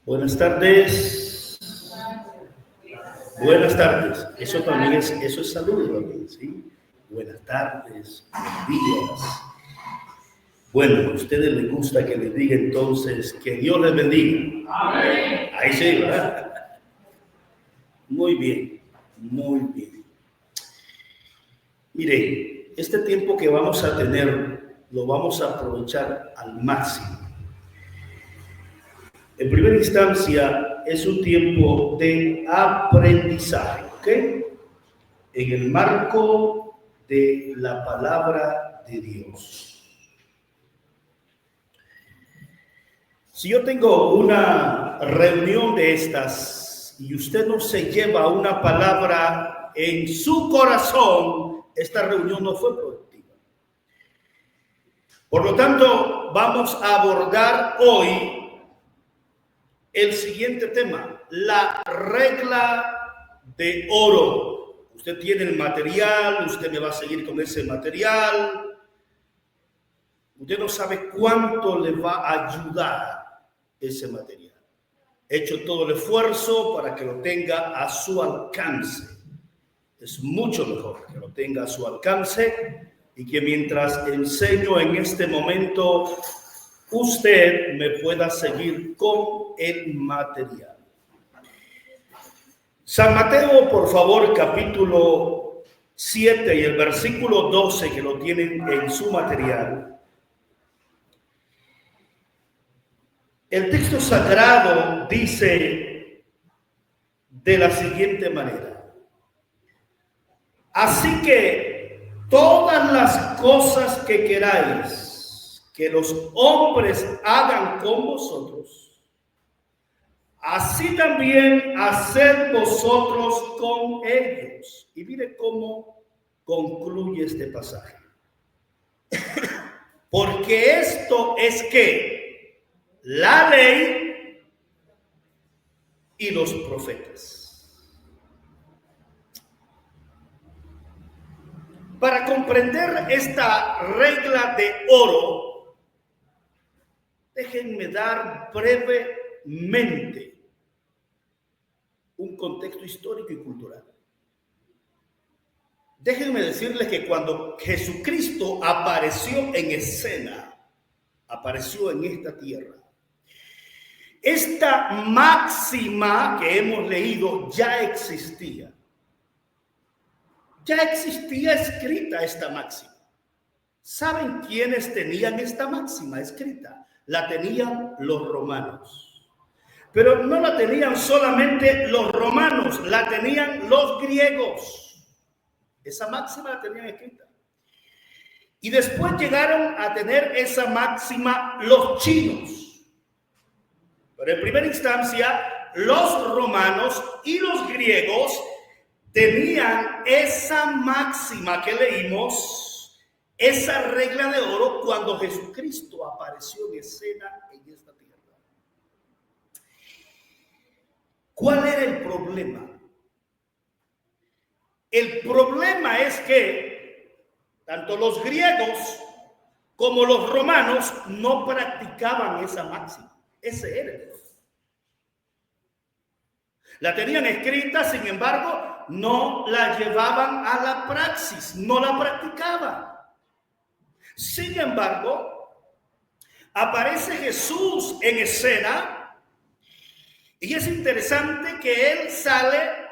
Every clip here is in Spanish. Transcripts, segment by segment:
Buenas tardes. Buenas tardes. Eso también es saludo también, ¿sí? Buenas tardes, buenos días. Bueno, a ustedes les gusta que les diga entonces que Dios les bendiga. Amén. Ahí sí, ¿verdad? Muy bien, muy bien. Miren, este tiempo que vamos a tener, lo vamos a aprovechar al máximo. En primera instancia, es un tiempo de aprendizaje, ¿ok? En el marco de la palabra de Dios. Si yo tengo una reunión de estas y usted no se lleva una palabra en su corazón, esta reunión no fue productiva. Por lo tanto, vamos a abordar hoy el siguiente tema, la regla de oro. Usted tiene el material, usted me va a seguir con ese material. Usted no sabe cuánto le va a ayudar ese material. He hecho todo el esfuerzo para que lo tenga a su alcance. Es mucho mejor que lo tenga a su alcance y que mientras enseño en este momento, usted me pueda seguir con el material. San Mateo, por favor, capítulo 7 y el versículo 12, que lo tienen en su material. El texto sagrado dice de la siguiente manera: así que todas las cosas que queráis que los hombres hagan con vosotros, así también haced vosotros con ellos. Y mire cómo concluye este pasaje. Porque esto es que la ley y los profetas. Para comprender esta regla de oro, déjenme dar brevemente un contexto histórico y cultural. Déjenme decirles que cuando Jesucristo apareció en escena, apareció en esta tierra, esta máxima que hemos leído ya existía. Ya existía escrita esta máxima. ¿Saben quiénes tenían esta máxima escrita? La tenían los romanos. Pero no la tenían solamente los romanos, la tenían los griegos. Esa máxima la tenían escrita. Y después llegaron a tener esa máxima los chinos. Pero en primera instancia, los romanos y los griegos tenían esa máxima que leímos, esa regla de oro, cuando Jesucristo apareció en escena en esta tierra. ¿Cuál era el problema? El problema es que tanto los griegos como los romanos no practicaban esa máxima. Ese era el problema. La tenían escrita, sin embargo, no la llevaban a la praxis, no la practicaban. Sin embargo, aparece Jesús en escena y es interesante que él sale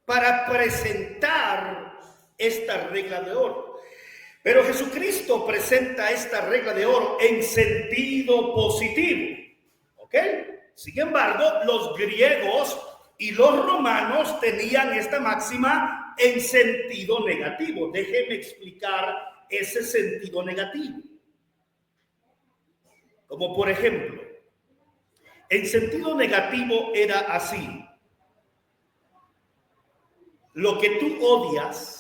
para presentar esta regla de oro. Pero Jesucristo presenta esta regla de oro en sentido positivo. ¿Ok? Sin embargo, los griegos y los romanos tenían esta máxima en sentido negativo. Déjenme explicar ese sentido negativo. Como por ejemplo, en sentido negativo era así: lo que tú odias,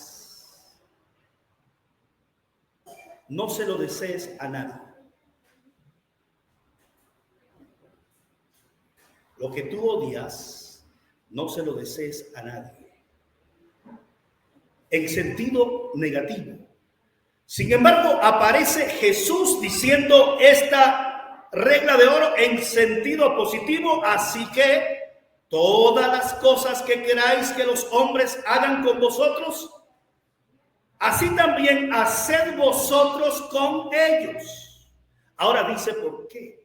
no se lo desees a nadie. Lo que tú odias, no se lo desees a nadie. En sentido negativo. Sin embargo, aparece Jesús diciendo esta regla de oro en sentido positivo, así que todas las cosas que queráis que los hombres hagan con vosotros, así también haced vosotros con ellos. Ahora dice por qué.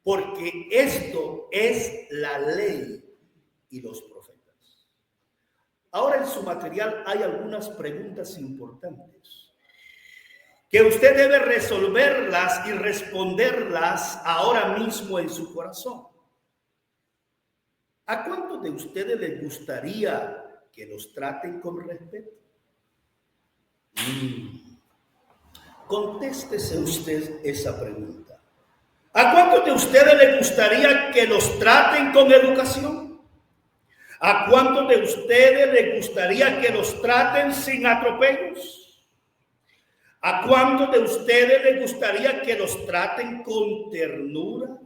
Porque esto es la ley y los profetas. Ahora en su material hay algunas preguntas importantes que usted debe resolverlas y responderlas ahora mismo en su corazón. ¿A cuántos de ustedes les gustaría que los traten con respeto? Contéstese usted esa pregunta. ¿A cuántos de ustedes les gustaría que los traten con educación? ¿A cuántos de ustedes les gustaría que los traten sin atropellos? ¿A cuántos de ustedes les gustaría que los traten con ternura?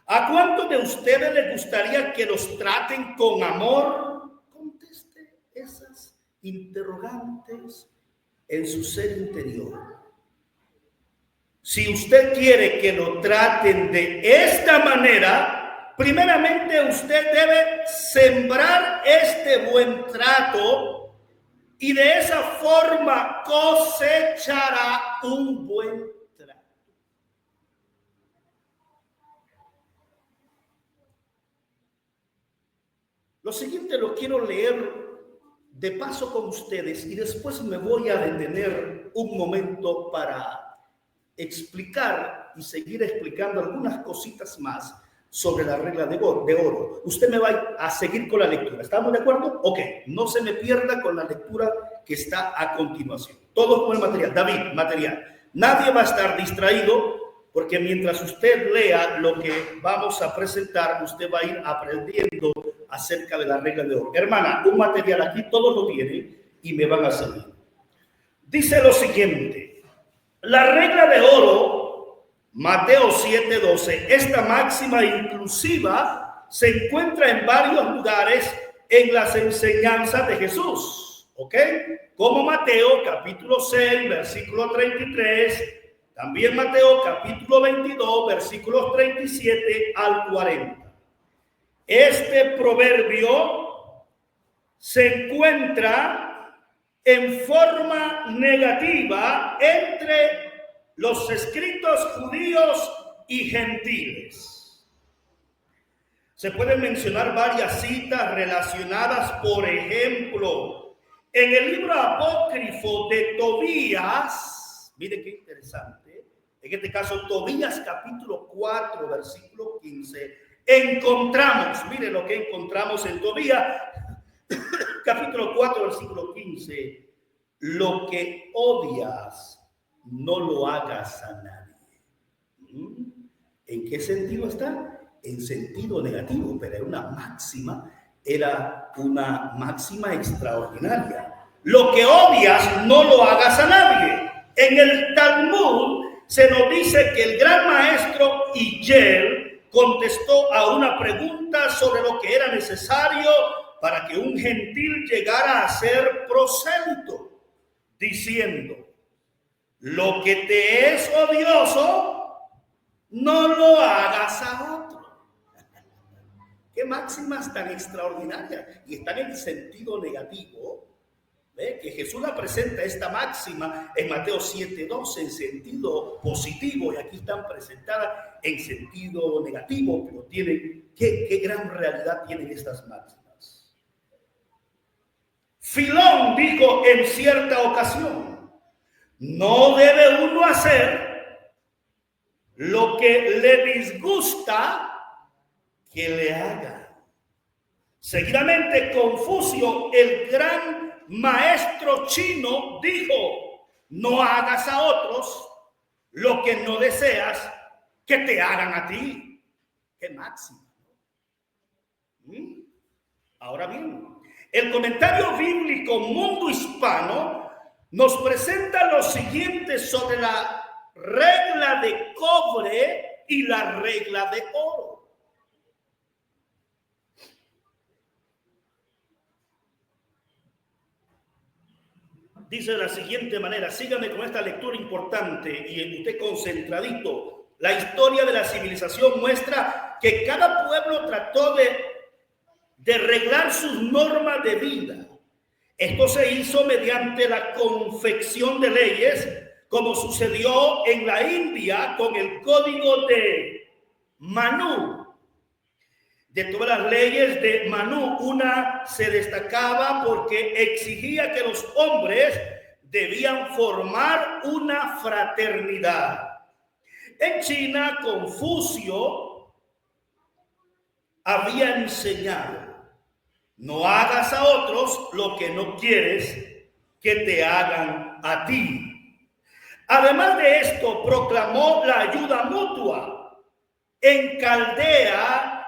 ¿A cuántos de ustedes les gustaría que los traten con amor? Conteste esas interrogantes en su ser interior. Si usted quiere que lo traten de esta manera, primeramente usted debe sembrar este buen trato y de esa forma cosechará un buen trato. Lo siguiente lo quiero leer de paso con ustedes y después me voy a detener un momento para explicar y seguir explicando algunas cositas más sobre la regla de oro. Usted me va a seguir con la lectura. ¿Estamos de acuerdo? Ok, no se me pierda con la lectura que está a continuación. Todos con el material. David, material. Nadie va a estar distraído porque mientras usted lea lo que vamos a presentar, usted va a ir aprendiendo acerca de la regla de oro. Hermana, un material aquí, todos lo tienen y me van a seguir. Dice lo siguiente. La regla de oro, Mateo 7:12, esta máxima inclusiva se encuentra en varios lugares en las enseñanzas de Jesús, ¿ok? Como Mateo capítulo 6, versículo 33, también Mateo capítulo 22, versículos 37 al 40. Este proverbio se encuentra en forma negativa entre los escritos judíos y gentiles. Se pueden mencionar varias citas relacionadas, por ejemplo, en el libro apócrifo de Tobías, mire qué interesante, en este caso Tobías capítulo 4, versículo 15, encontramos, mire lo que encontramos en Tobías, capítulo 4, versículo 15. Lo que odias, no lo hagas a nadie. ¿En qué sentido está? En sentido negativo, pero era una máxima extraordinaria. Lo que odias, no lo hagas a nadie. En el Talmud se nos dice que el gran maestro Hillel contestó a una pregunta sobre lo que era necesario para que un gentil llegara a ser prosélito, diciendo: lo que te es odioso, no lo hagas a otro. Qué máximas tan extraordinarias, y están en sentido negativo. ¿Ve? Que Jesús la presenta esta máxima en Mateo 7:12 en sentido positivo, y aquí están presentadas en sentido negativo, pero tienen, qué gran realidad tienen estas máximas. Filón dijo en cierta ocasión: no debe uno hacer lo que le disgusta que le haga. Seguidamente, Confucio, el gran maestro chino, dijo: no hagas a otros lo que no deseas que te hagan a ti. ¡Qué máximo! Ahora bien, el comentario bíblico Mundo Hispano nos presenta lo siguiente sobre la regla de cobre y la regla de oro. Dice de la siguiente manera, síganme con esta lectura importante y usted concentradito la historia de la civilización muestra que cada pueblo trató de arreglar sus normas de vida. Esto se hizo mediante la confección de leyes, como sucedió en la India con el Código de Manu. De todas las leyes de Manu, una se destacaba porque exigía que los hombres debían formar una fraternidad. En China, Confucio había enseñado: no hagas a otros lo que no quieres que te hagan a ti. Además de esto, proclamó la ayuda mutua. En Caldea,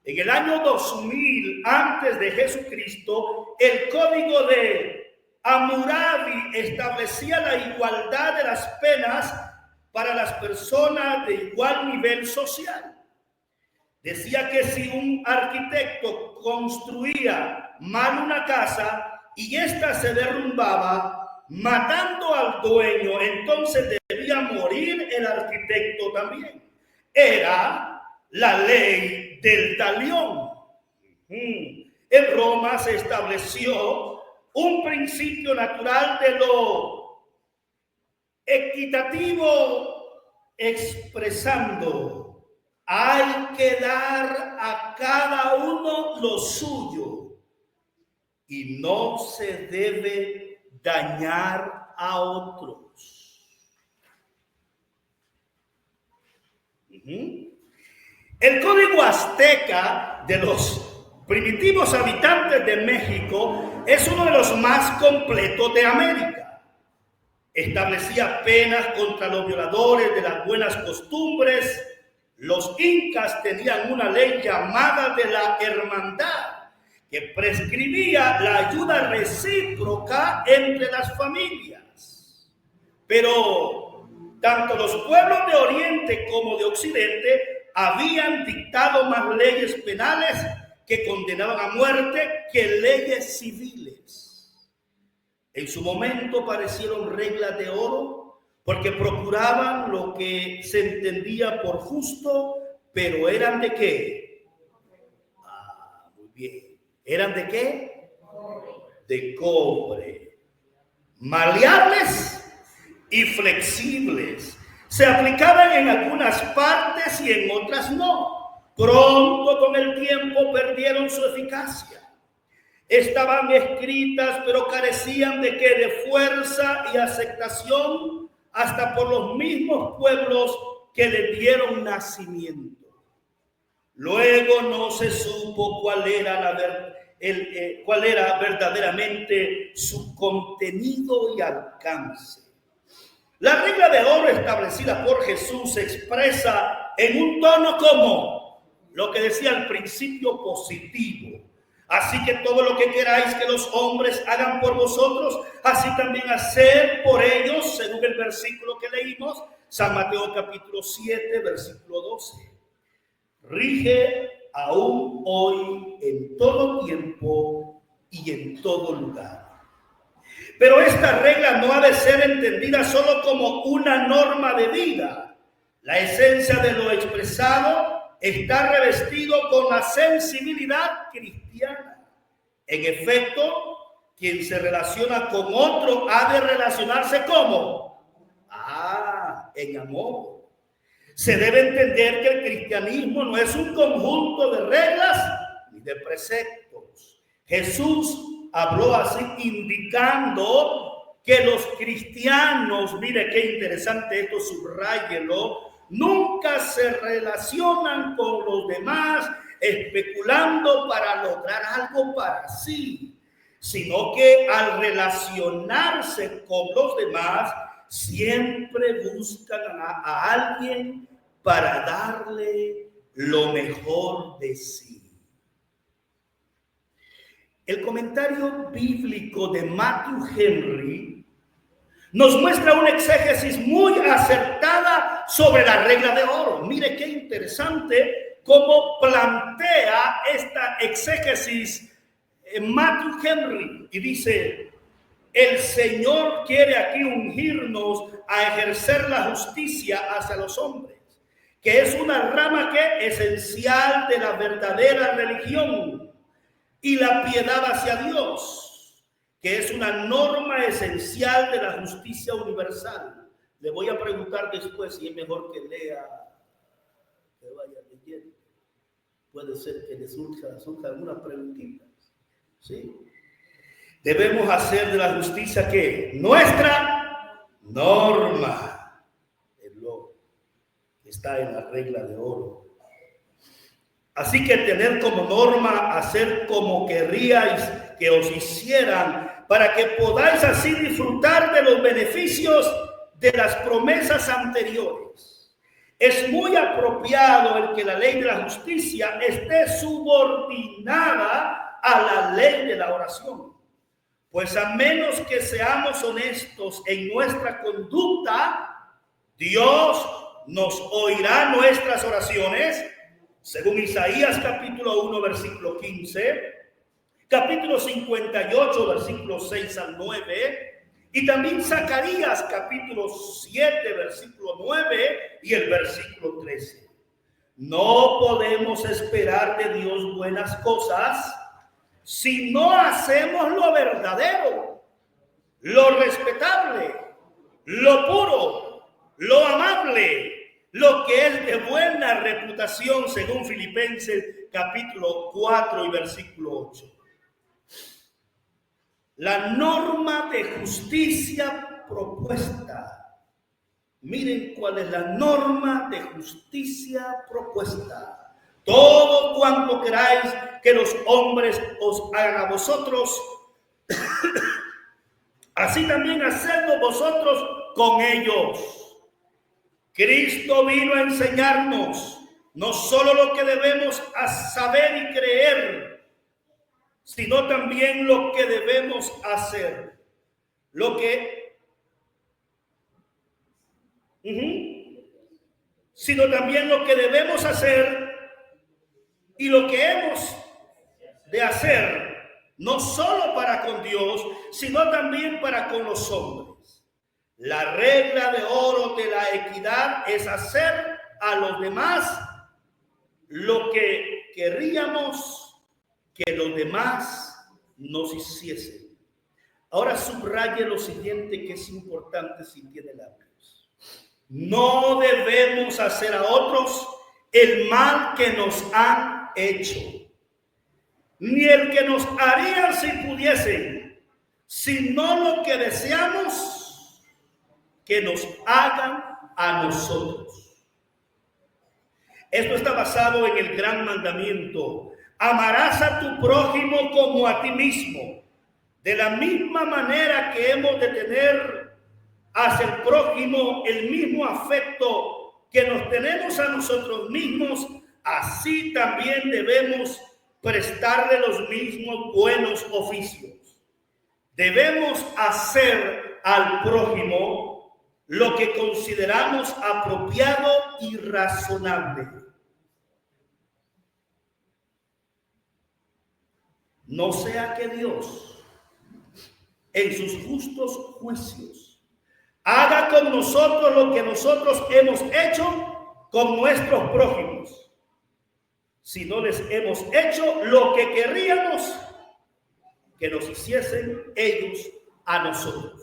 en el año 2000 antes de Jesucristo, el Código de Hammurabi establecía la igualdad de las penas para las personas de igual nivel social. Decía que si un arquitecto construía mal una casa y ésta se derrumbaba, matando al dueño, entonces debía morir el arquitecto también. Era la ley del talión. En Roma se estableció un principio natural de lo equitativo, expresando: hay que dar a cada uno lo suyo y no se debe dañar a otros. El código azteca de los primitivos habitantes de México es uno de los más completos de América. Establecía penas contra los violadores de las buenas costumbres. Los incas tenían una ley llamada de la hermandad, que prescribía la ayuda recíproca entre las familias. Pero tanto los pueblos de Oriente como de Occidente habían dictado más leyes penales que condenaban a muerte que leyes civiles. En su momento parecieron reglas de oro, porque procuraban lo que se entendía por justo, pero eran ¿de qué? Muy bien. ¿Eran de qué? De cobre. Maleables y flexibles. Se aplicaban en algunas partes y en otras no. Pronto, con el tiempo, perdieron su eficacia. Estaban escritas, pero carecían de qué? De fuerza y aceptación hasta por los mismos pueblos que le dieron nacimiento. Luego no se supo cuál era verdaderamente su contenido y alcance. La regla de oro establecida por Jesús se expresa en un tono como lo que decía al principio, positivo. Así que todo lo que queráis que los hombres hagan por vosotros, así también haced por ellos, según el versículo que leímos, San Mateo capítulo 7, versículo 12. Rige aún hoy en todo tiempo y en todo lugar. Pero esta regla no ha de ser entendida solo como una norma de vida. La esencia de lo expresado está revestido con la sensibilidad cristiana. En efecto, quien se relaciona con otro ha de relacionarse ¿cómo? En amor. Se debe entender que el cristianismo no es un conjunto de reglas ni de preceptos. Jesús habló así, indicando que los cristianos, mire qué interesante esto, subráyelo, nunca se relacionan con los demás especulando para lograr algo para sí, sino que al relacionarse con los demás siempre buscan a alguien para darle lo mejor de sí. El comentario bíblico de Matthew Henry nos muestra una exégesis muy acertada sobre la regla de oro. Mire qué interesante cómo plantea esta exégesis Matthew Henry, y dice: el Señor quiere aquí ungirnos a ejercer la justicia hacia los hombres. que es una rama que esencial de la verdadera religión y la piedad hacia Dios, que es una norma esencial de la justicia universal. Le voy a preguntar después si es mejor que lea, que vaya leyendo. Puede ser que le surja algunas preguntitas. ¿Sí? Debemos hacer de la justicia que nuestra norma, el lo que está en la regla de oro. Así que tener como norma hacer como querríais que os hicieran, para que podáis así disfrutar de los beneficios de las promesas anteriores. Es muy apropiado el que la ley de la justicia esté subordinada a la ley de la oración. Pues a menos que seamos honestos en nuestra conducta, Dios nos oirá nuestras oraciones, según Isaías capítulo 1, versículo 15, capítulo 58, versículos 6 al 9, y también Zacarías capítulo 7, versículo 9 y el versículo 13. No podemos esperar de Dios buenas cosas si no hacemos lo verdadero, lo respetable, lo puro, lo amable, lo que es de buena reputación, según Filipenses capítulo 4 y versículo 8. La norma de justicia propuesta. Miren cuál es la norma de justicia propuesta. Todo cuanto queráis que los hombres os hagan a vosotros, así también hacedlo vosotros con ellos. Cristo vino a enseñarnos no solo lo que debemos saber y creer, sino también lo que debemos hacer. Sino también lo que debemos hacer y lo que hemos de hacer, no solo para con Dios, sino también para con los hombres. La regla de oro de la equidad es hacer a los demás lo que querríamos que los demás nos hiciesen. Ahora subraye lo siguiente que es importante si tiene lápiz. No debemos hacer a otros el mal que nos han hecho, ni el que nos harían si pudiesen, sino lo que deseamos que nos hagan a nosotros. Esto está basado en el gran mandamiento: amarás a tu prójimo como a ti mismo. De la misma manera que hemos de tener hacia el prójimo el mismo afecto que nos tenemos a nosotros mismos, así también debemos prestarle los mismos buenos oficios. Debemos hacer al prójimo lo que consideramos apropiado y razonable. No sea que Dios, en sus justos juicios, haga con nosotros lo que nosotros hemos hecho con nuestros prójimos, si no les hemos hecho lo que querríamos que nos hiciesen ellos a nosotros.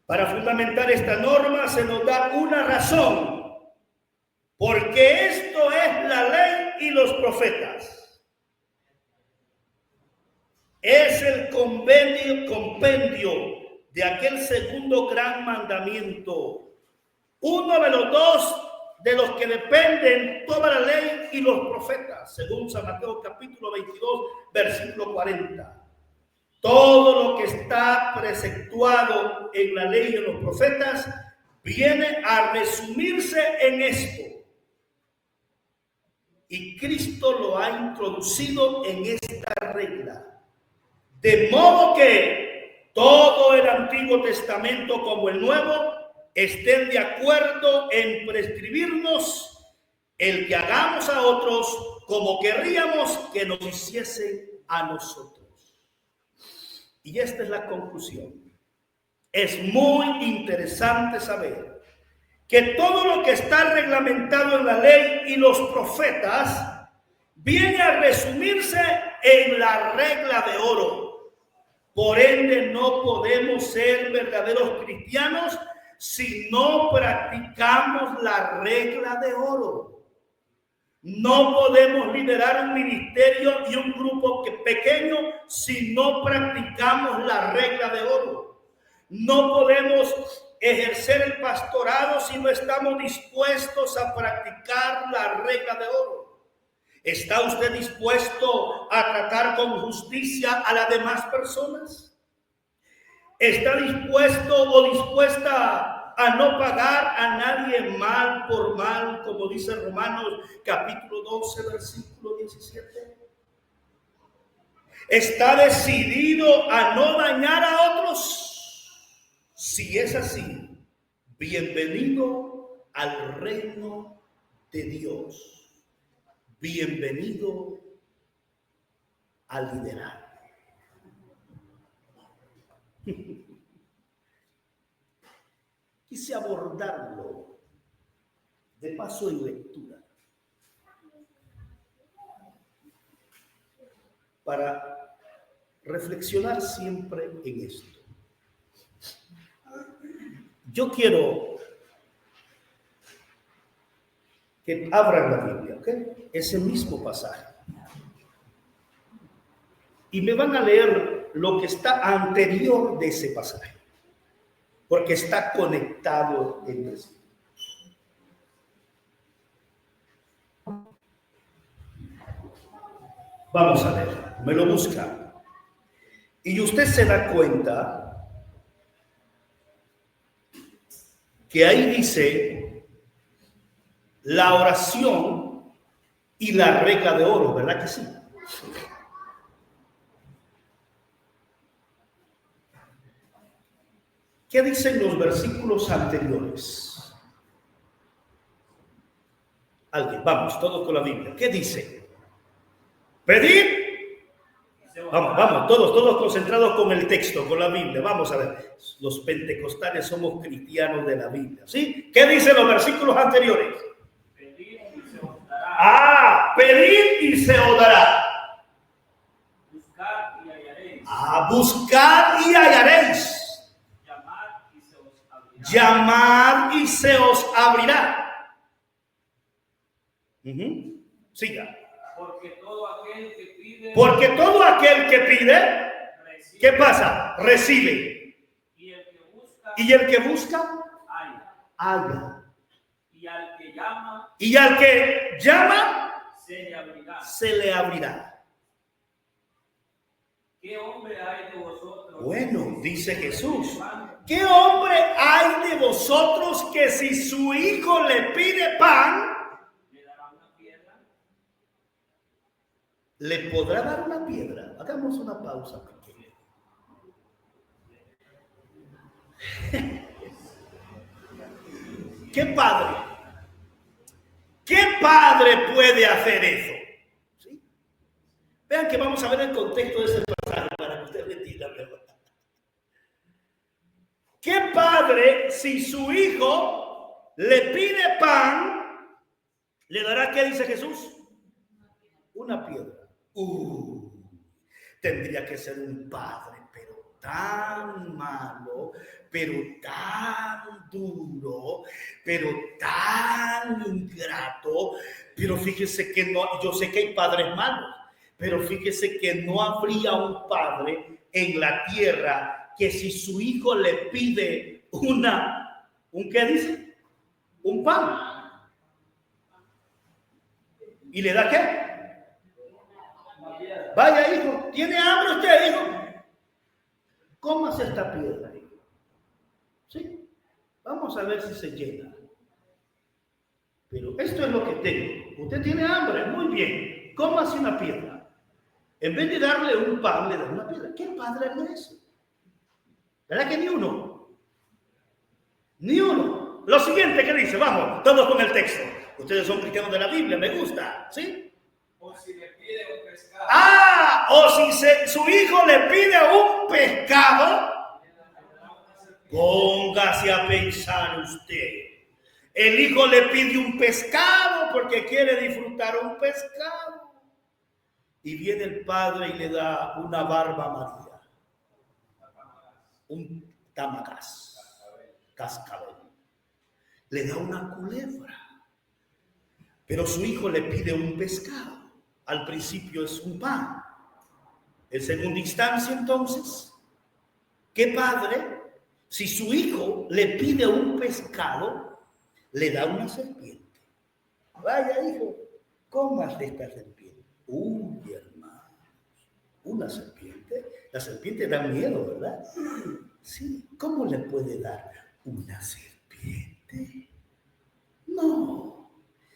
Para fundamentar esta norma se nos da una razón, porque esto es la ley y los profetas. Es el compendio de aquel segundo gran mandamiento, uno de los dos de los que dependen toda la ley y los profetas, según San Mateo capítulo 22, versículo 40. Todo lo que está preceptuado en la ley y en los profetas viene a resumirse en esto. Y Cristo lo ha introducido en esta regla. De modo que todo el Antiguo Testamento como el Nuevo estén de acuerdo en prescribirnos el que hagamos a otros como querríamos que nos hiciesen a nosotros. Y esta es la conclusión. Es muy interesante saber que todo lo que está reglamentado en la ley y los profetas viene a resumirse en la regla de oro. Por ende, no podemos ser verdaderos cristianos si no practicamos la regla de oro. No podemos liderar un ministerio y un grupo pequeño si no practicamos la regla de oro. No podemos ejercer el pastorado si no estamos dispuestos a practicar la regla de oro. ¿Está usted dispuesto a tratar con justicia a las demás personas? ¿Está dispuesto o dispuesta a no pagar a nadie mal por mal, como dice Romanos capítulo 12, versículo 17? ¿Está decidido a no dañar a otros? Si es así, bienvenido al reino de Dios. Bienvenido al liderazgo. Quise abordarlo de paso en lectura para reflexionar siempre en esto. Yo quiero que abran la Biblia, ¿ok? Ese mismo pasaje. Y me van a leer lo que está anterior de ese pasaje, porque está conectado entre sí. Vamos a ver, me lo buscan. Y usted se da cuenta que ahí dice la oración y la regla de oro, ¿verdad que sí? ¿Qué dicen los versículos anteriores? Alguien, vamos, todos con la Biblia. ¿Qué dice? Pedir. Vamos, todos concentrados con el texto, con la Biblia. Vamos a ver, los pentecostales somos cristianos de la Biblia, ¿sí? ¿Qué dicen los versículos anteriores? Pedir y se os dará. Pedir y se os dará. Buscar y hallaréis. Buscar y hallaréis. Llamar y se os abrirá. Siga. Porque todo aquel que pide, recibe. ¿Qué pasa? Recibe. Y el que busca, halla. Y al que llama, se le abrirá. ¿Qué hombre hay de vosotros? Bueno, dice Jesús. ¿Qué hombre hay de vosotros que si su hijo le pide pan, le dará una piedra? ¿Le podrá dar una piedra? Hagamos una pausa pequeña. ¿Qué padre puede hacer eso? ¿Sí? Vean que vamos a ver el contexto de ese pasaje para que usted me entienda mejor. ¿Qué padre, si su hijo le pide pan, le dará, qué dice Jesús? Una piedra. Tendría que ser un padre, pero tan malo, pero tan duro, pero tan ingrato. Pero fíjese que no, yo sé que hay padres malos, pero fíjese que no habría un padre en la tierra que si su hijo le pide ¿un qué dice? Un pan. ¿Y le da qué? Vaya, hijo, ¿tiene hambre usted, hijo? Cómase esta piedra, hijo. ¿Sí? Vamos a ver si se llena. Pero esto es lo que tengo. Usted tiene hambre, muy bien. Cómase una piedra. En vez de darle un pan, le da una piedra. ¿Qué padre haría eso? ¿Verdad que ni uno? Ni uno. Lo siguiente que dice, vamos, todos con el texto. Ustedes son cristianos de la Biblia, me gusta, ¿sí? O si le pide un pescado. O si su hijo le pide un pescado, póngase a pensar usted. El hijo le pide un pescado porque quiere disfrutar un pescado. Y viene el padre y le da una barba amarilla, un tamagás, cascabel. Le da una culebra. Pero su hijo le pide un pescado. Al principio es un pan. En segunda instancia, entonces, ¿qué padre, si su hijo le pide un pescado, le da una serpiente? Vaya, hijo, comas de esta serpiente. Uy, hermano, una serpiente. La serpiente da miedo, ¿verdad? Sí, ¿cómo le puede dar una serpiente? No.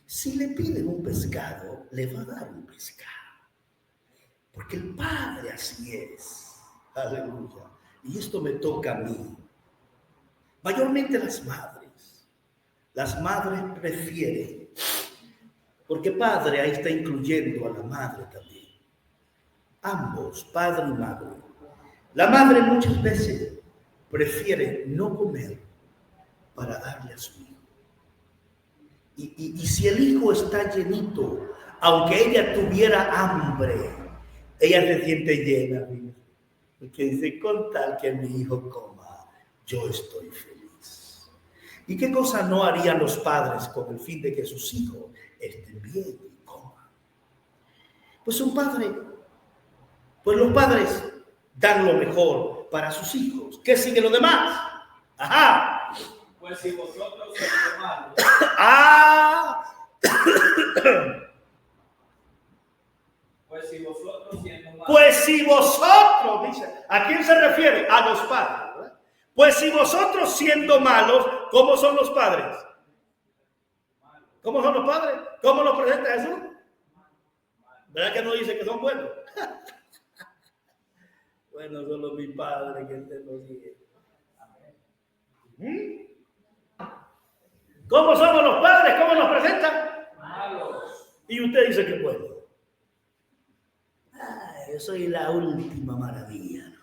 Si le piden un pescado, le va a dar un pescado. Porque el Padre así es. Aleluya. Y esto me toca a mí. Mayormente las madres. Las madres prefieren. Porque Padre ahí está incluyendo a la madre también. Ambos, padre y madre. La madre muchas veces prefiere no comer para darle a su hijo. Y si el hijo está llenito, aunque ella tuviera hambre, ella se siente llena, porque dice, con tal que mi hijo coma, yo estoy feliz. ¿Y qué cosa no harían los padres con el fin de que sus hijos estén bien y coman? Pues los padres dan lo mejor para sus hijos. ¿Qué sigue lo demás? Ajá. Pues si vosotros siendo malos, pues si vosotros, dice, ¿a quién se refiere? A los padres, ¿verdad? Pues si vosotros siendo malos, ¿cómo son los padres? ¿Cómo son los padres? ¿Cómo los presenta Jesús? ¿Verdad que no dice que son buenos? Bueno, solo mi Padre que te lo dice. ¿Cómo somos los padres? ¿Cómo nos presentan? malos. Y usted dice que bueno. Yo soy la última maravilla, ¿no?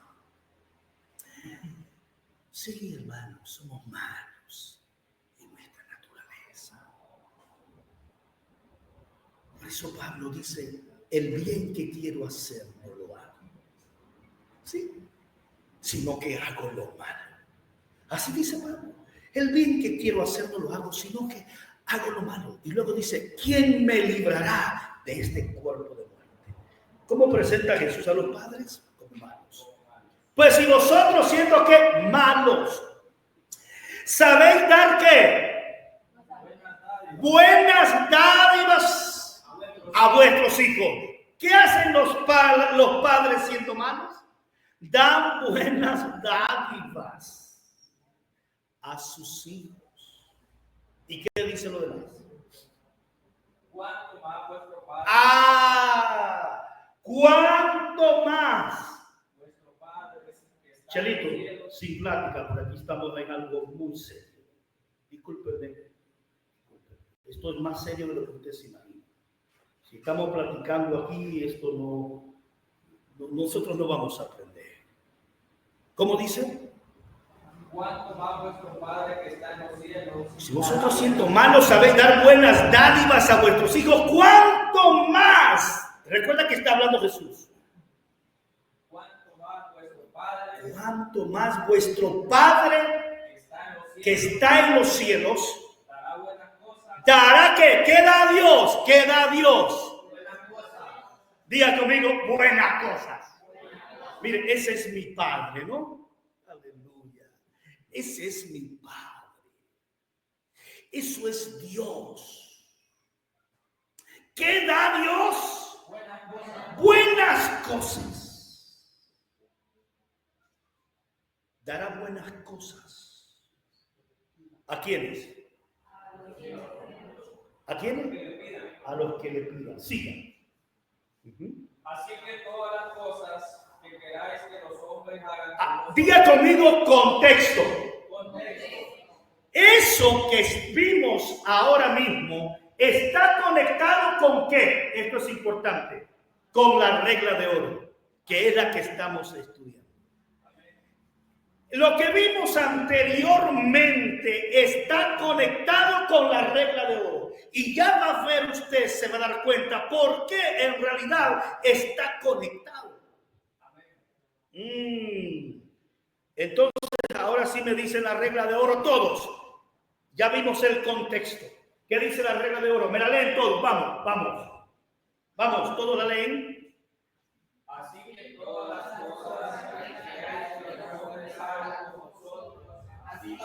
Sí, hermanos, somos malos en nuestra naturaleza. Por eso Pablo dice, el bien que quiero hacer no lo hago. Sí, sino que hago lo malo. Así dice Pablo. El bien que quiero hacer no lo hago, sino que hago lo malo. Y luego dice, ¿quién me librará de este cuerpo de muerte? ¿Cómo presenta Jesús a los padres? Como malos. Pues si vosotros siendo que malos, ¿sabéis dar qué? Buenas dádivas a vuestros hijos. ¿Qué hacen los padres siendo malos? Dan buenas dádivas a sus hijos. ¿Y qué dice lo demás? ¿Cuánto más vuestro Padre? ¿Cuánto más? Vuestro Padre que está en los Chelito, cielos. sin plática, porque aquí estamos en algo muy serio. Discúlpenme. Esto es más serio de lo que usted se imagina. Si estamos platicando aquí, esto nosotros no vamos a aprender. ¿Cómo dice? ¿Cuánto más vuestro Padre que está en los cielos? Si vosotros siendo malos sabéis dar buenas dádivas a vuestros hijos, ¿cuánto más? Recuerda que está hablando Jesús. ¿Cuánto más vuestro Padre ¿Cuánto más vuestro Padre que está en los cielos dará buenas cosas? dará que? ¿Qué da Dios? ¿Qué da Dios? Buenas cosas. Diga conmigo, buenas cosas. Mire, ese es mi Padre, ¿no? Aleluya. Ese es mi Padre. Eso es Dios. ¿Qué da Dios? Buenas cosas. Dará buenas cosas. ¿A quiénes? ¿A quiénes? A los que le pidan. Sigan. Así que todas las cosas que queráis que los hombres hagan. Diga conmigo contexto. Contexto. Eso que vimos ahora mismo está conectado con ¿qué? Esto es importante. Con la regla de oro, que es la que estamos estudiando. Lo que vimos anteriormente está conectado con la regla de oro. Y ya va a ver usted, se va a dar cuenta por qué en realidad está conectado. Entonces, ahora sí me dicen la regla de oro todos. Ya vimos el contexto. ¿Qué dice la regla de oro? Me la leen todos. Vamos, todos la leen. Así que todas las cosas que queráis que los hombres hagan con vosotros, así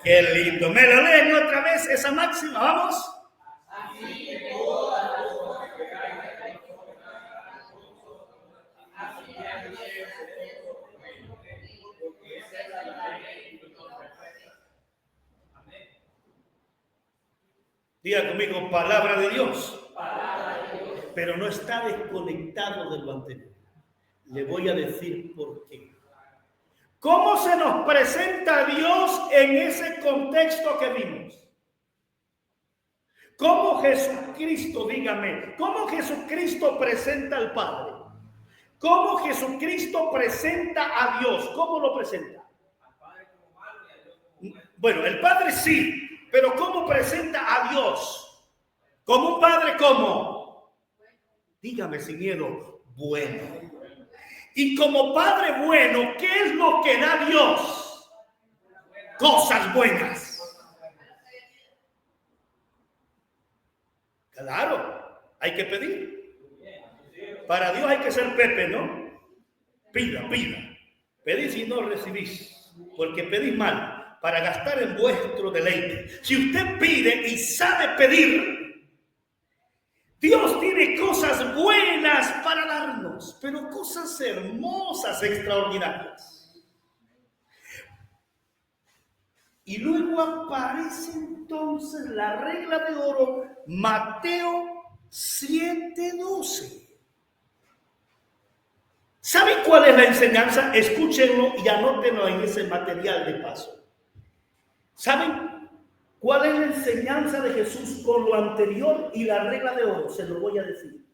Qué lindo. Me la leen otra vez esa máxima. Vamos. así que todas las cosas que queráis que los hombres hagan con vosotros, así porque esa es la ley perfecta. Amén. Diga conmigo, palabra de Dios. Pero no está desconectado de lo anterior. Le voy a decir por qué. ¿Cómo se nos presenta Dios en ese contexto que vimos? ¿Cómo Jesucristo, dígame, cómo Jesucristo presenta al Padre? ¿Cómo Jesucristo presenta a Dios? ¿Cómo lo presenta? Bueno, el Padre sí, pero ¿cómo presenta a Dios? Como un Padre, ¿cómo? Dígame sin miedo, bueno. Y como Padre bueno, ¿qué es lo que da Dios? Cosas buenas. Claro, hay que pedir. Para Dios hay que ser Pepe, ¿no? Pida. Pedid si no recibís, porque pedís mal, para gastar en vuestro deleite. Si usted pide y sabe pedir, Dios tiene cosas buenas para darnos, pero cosas hermosas, extraordinarias. Y luego aparece entonces la regla de oro, Mateo 7:12. ¿Saben cuál es la enseñanza? Escúchenlo y anótenlo en ese material de paso. ¿Saben cuál es la enseñanza de Jesús con lo anterior y la regla de oro? Se lo voy a decir.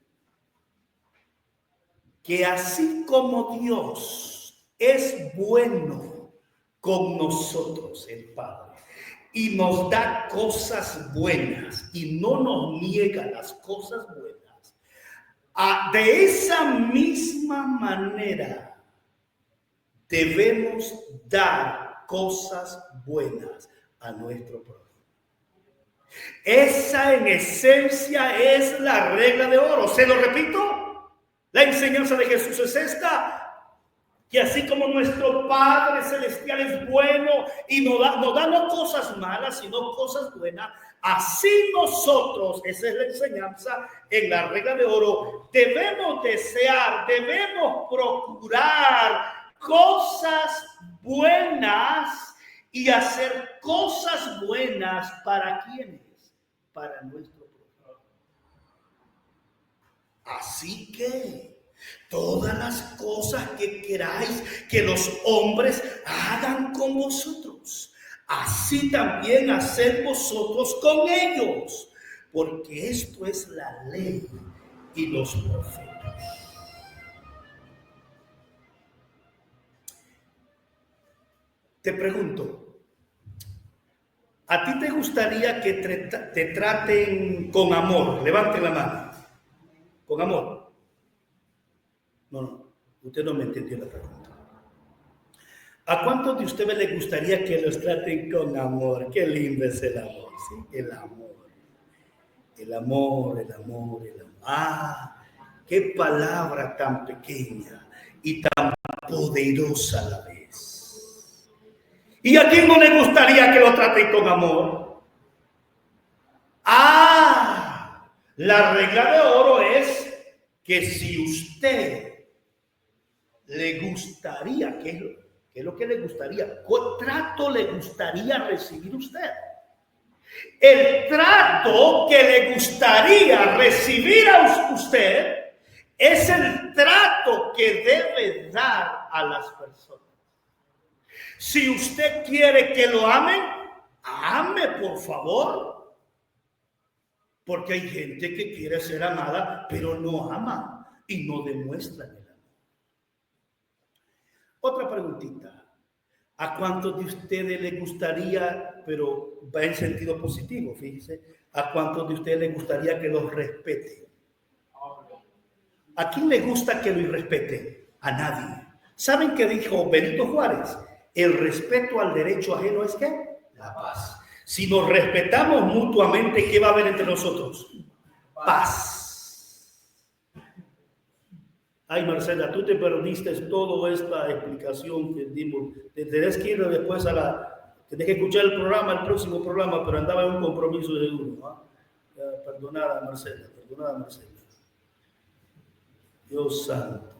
Que así como Dios es bueno con nosotros, el Padre, y nos da cosas buenas y no nos niega las cosas buenas, de esa misma manera debemos dar cosas buenas a nuestro prójimo. Esa en esencia es la regla de oro. Se lo repito, la enseñanza de Jesús es esta: que así como nuestro Padre Celestial es bueno y no da no cosas malas, sino cosas buenas, así nosotros, esa es la enseñanza en la regla de oro, debemos desear, debemos procurar cosas buenas y hacer cosas buenas para ¿quiénes? Para nuestro prójimo. Así que todas las cosas que queráis que los hombres hagan con vosotros, así también haced vosotros con ellos, porque esto es la ley y los profetas. Te pregunto, ¿a ti te gustaría que te traten con amor? Levante la mano. Con amor. No, usted no me entendió la pregunta. ¿A cuántos de ustedes les gustaría que los traten con amor? Qué lindo es el amor, ¿sí? El amor. Ah, qué palabra tan pequeña y tan poderosa a la vez. ¿Y a quién no le gustaría que lo traten con amor? Ah, la regla de oro es que si usted le gustaría, ¿qué es lo que le gustaría? ¿Qué trato le gustaría recibir usted? El trato que le gustaría recibir a usted es el trato que debe dar a las personas. Si usted quiere que lo amen, ame, por favor. Porque hay gente que quiere ser amada, pero no ama y no demuestra el amor. Otra preguntita. ¿A cuántos de ustedes les gustaría, pero va en sentido positivo, fíjense, a cuántos de ustedes les gustaría que los respeten? ¿A quién le gusta que lo irrespeten? A nadie. ¿Saben qué dijo Benito Juárez? El respeto al derecho ajeno es ¿qué? La paz. Si nos respetamos mutuamente, ¿qué va a haber entre nosotros? Paz. Ay, Marcela, tú te perdiste toda esta explicación que dimos. Te tenés que ir después tenés que escuchar el próximo programa, pero andaba en un compromiso de uno, ¿no? Perdonada, Marcela. Dios santo.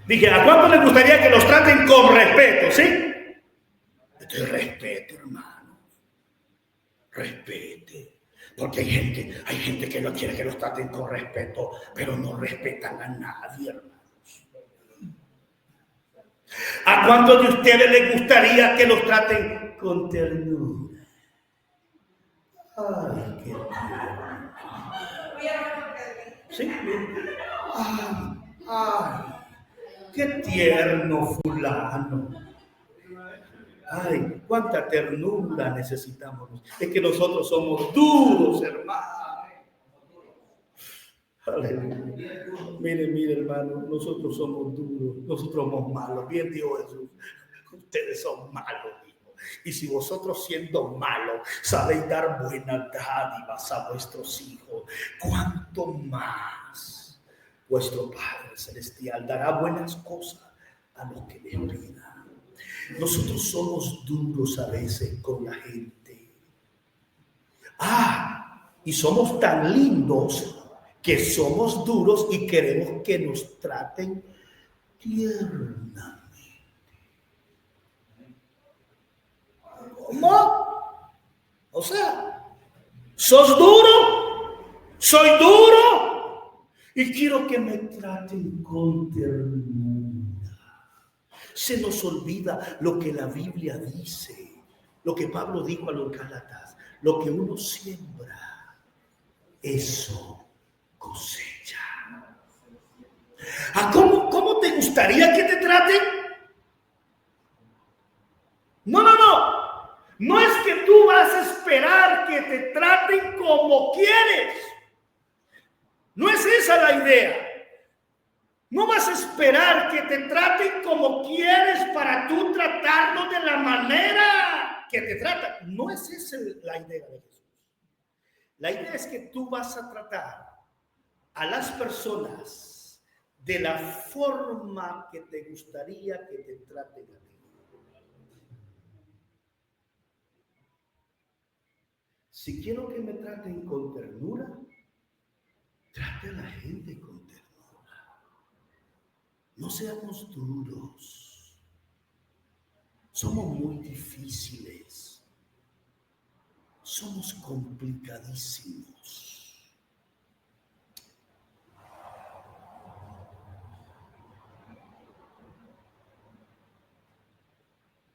Dije, ¿a cuánto les gustaría que los traten con respeto, sí? Entonces, respete, hermano. Respete. Porque hay gente que no quiere que los traten con respeto, pero no respetan a nadie, hermanos. ¿A cuántos de ustedes les gustaría que los traten con ternura? Ay, qué tierno. Sí. Ay, qué tierno fulano. Ay, cuánta ternura necesitamos. Es que nosotros somos duros, hermano. Aleluya. Mire, hermano, nosotros somos duros, nosotros somos malos. Bien dijo Jesús, ustedes son malos, hijo. Y si vosotros siendo malos sabéis dar buenas dádivas a vuestros hijos, ¿cuánto más vuestro Padre Celestial dará buenas cosas a los que le pidan? Nosotros somos duros a veces con la gente. Y somos tan lindos que somos duros y queremos que nos traten tiernamente. ¿Cómo? O sea, ¿sos duro? ¿Soy duro? Y quiero que me traten con ternura. Se nos olvida lo que la Biblia dice, lo que Pablo dijo a los Gálatas: lo que uno siembra, eso cosecha. ¿Cómo te gustaría que te traten? No. No es que tú vas a esperar que te traten como quieres. No es esa la idea. No vas a esperar que te traten como quieres para tú tratarlo de la manera que te tratan. No es esa la idea de Jesús. La idea es que tú vas a tratar a las personas de la forma que te gustaría que te traten a ti. Si quiero que me traten con ternura, trate a la gente con ternura. No seamos duros. Somos muy difíciles. Somos complicadísimos.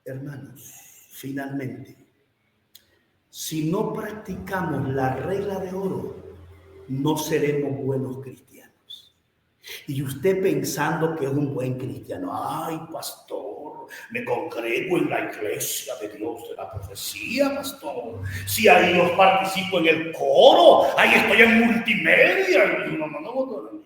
Hermanos, finalmente, si no practicamos la regla de oro, no seremos buenos cristianos. Y usted pensando que es un buen cristiano: ay, pastor, me congrego en la iglesia de Dios de la profecía, pastor. Si ahí los participo en el coro, ahí estoy en multimedia. No.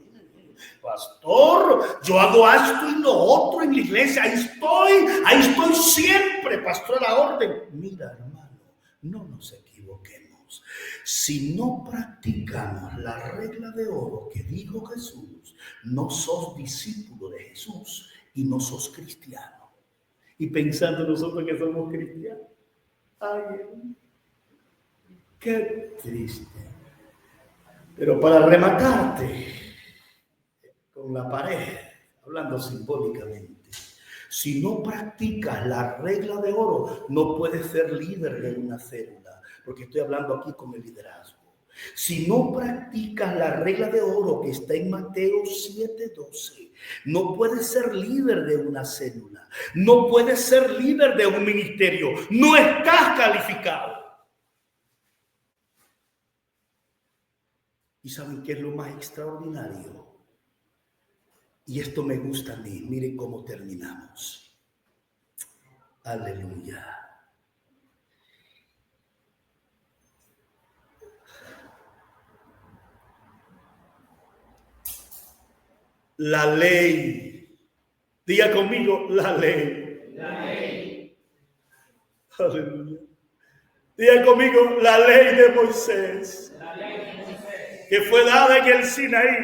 Pastor, yo hago esto y lo otro en la iglesia, ahí estoy siempre, pastor, a la orden. Mira, hermano, no nos equivoquemos. Si no practicamos la regla de oro que dijo Jesús, no sos discípulo de Jesús y no sos cristiano. Y pensando nosotros que somos cristianos, ay, qué triste. Pero para rematarte con la pared, hablando simbólicamente, si no practicas la regla de oro, no puedes ser líder de una célula, porque estoy hablando aquí con el liderazgo. Si no practicas la regla de oro que está en Mateo 7:12, no puedes ser líder de una célula, no puedes ser líder de un ministerio, no estás calificado. ¿Y saben qué es lo más extraordinario? Y esto me gusta a mí. Miren cómo terminamos. Aleluya. La ley. Diga conmigo, la ley. La ley. Aleluya. Diga conmigo, la ley de Moisés. La ley de Moisés. Que fue dada en el Sinaí.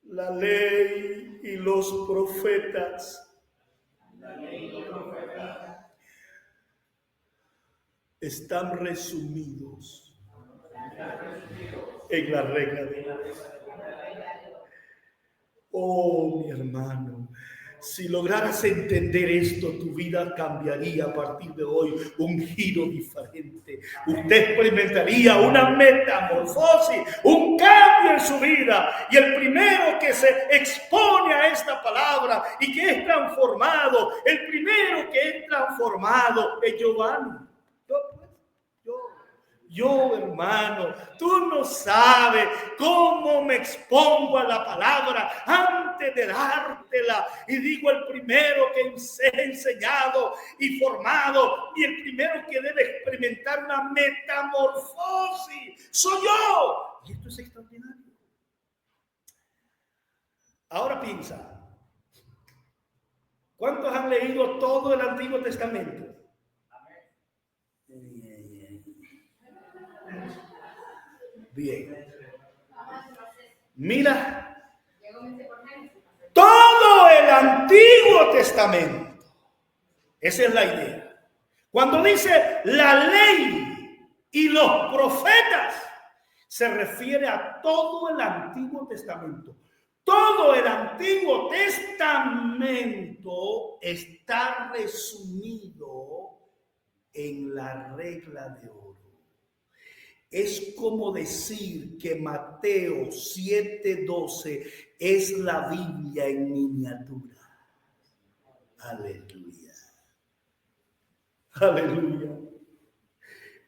La ley y los profetas. La ley y los profetas. Están resumidos en la regla de Dios. Oh, mi hermano, si lograras entender esto, tu vida cambiaría a partir de hoy, un giro diferente. Usted experimentaría una metamorfosis, un cambio en su vida. Y el primero que se expone a esta palabra y que es transformado, el primero que es transformado es Giovanni. Yo, hermano, tú no sabes cómo me expongo a la palabra antes de dártela. Y digo, el primero que he enseñado y formado, y el primero que debe experimentar una metamorfosis, soy yo. Y esto es extraordinario. Ahora piensa, ¿cuántos han leído todo el Antiguo Testamento? Bien. Mira, todo el Antiguo Testamento. Esa es la idea. Cuando dice la ley y los profetas, se refiere a todo el Antiguo Testamento. Todo el Antiguo Testamento está resumido en la regla de oro. Es como decir que Mateo 7:12 es la Biblia en miniatura. Aleluya. Aleluya.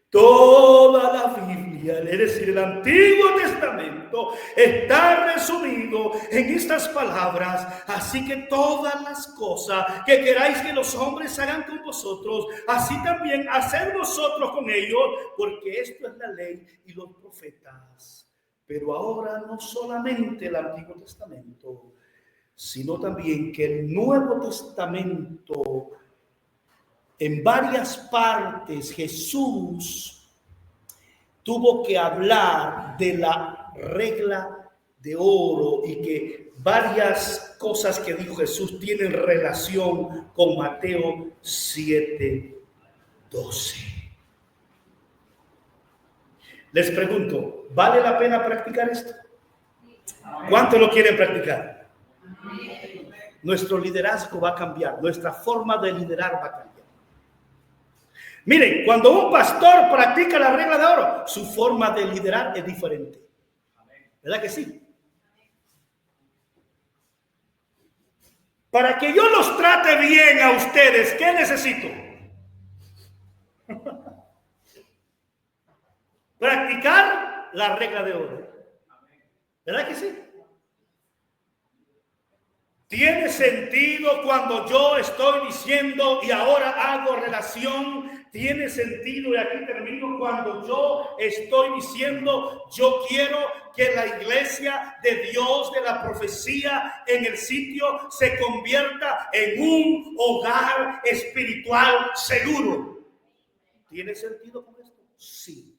Toda la Biblia, es decir, el Antiguo Testamento, está resumido en estas palabras. Así que todas las cosas que queráis que los hombres hagan con vosotros, así también haced vosotros con ellos, porque esto es la ley y los profetas. Pero ahora no solamente el Antiguo Testamento, sino también que el Nuevo Testamento, en varias partes Jesús tuvo que hablar de la regla de oro y que varias cosas que dijo Jesús tienen relación con Mateo 7:12. Les pregunto, ¿vale la pena practicar esto? ¿Cuántos lo quieren practicar? Nuestro liderazgo va a cambiar, nuestra forma de liderar va a cambiar. Miren, cuando un pastor practica la regla de oro, su forma de liderar es diferente. ¿Verdad que sí? Para que yo los trate bien a ustedes, ¿qué necesito? Practicar la regla de oro. ¿Verdad que sí? Tiene sentido cuando yo estoy diciendo y ahora hago relación. Tiene sentido, y aquí termino, cuando yo estoy diciendo yo quiero que la iglesia de Dios, de la profecía en el sitio, se convierta en un hogar espiritual seguro. ¿Tiene sentido con esto? Sí.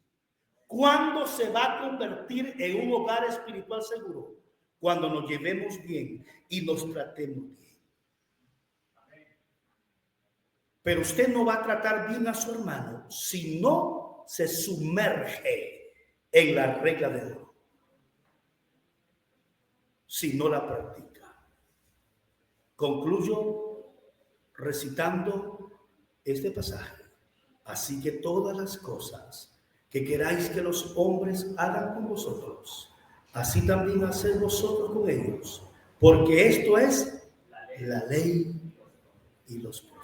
¿Cuándo se va a convertir en un hogar espiritual seguro? Cuando nos llevemos bien y nos tratemos bien. Pero usted no va a tratar bien a su hermano si no se sumerge en la regla de oro, si no la practica. Concluyo recitando este pasaje. Así que todas las cosas que queráis que los hombres hagan con vosotros, así también haced vosotros con ellos, porque esto es la ley y los profetas.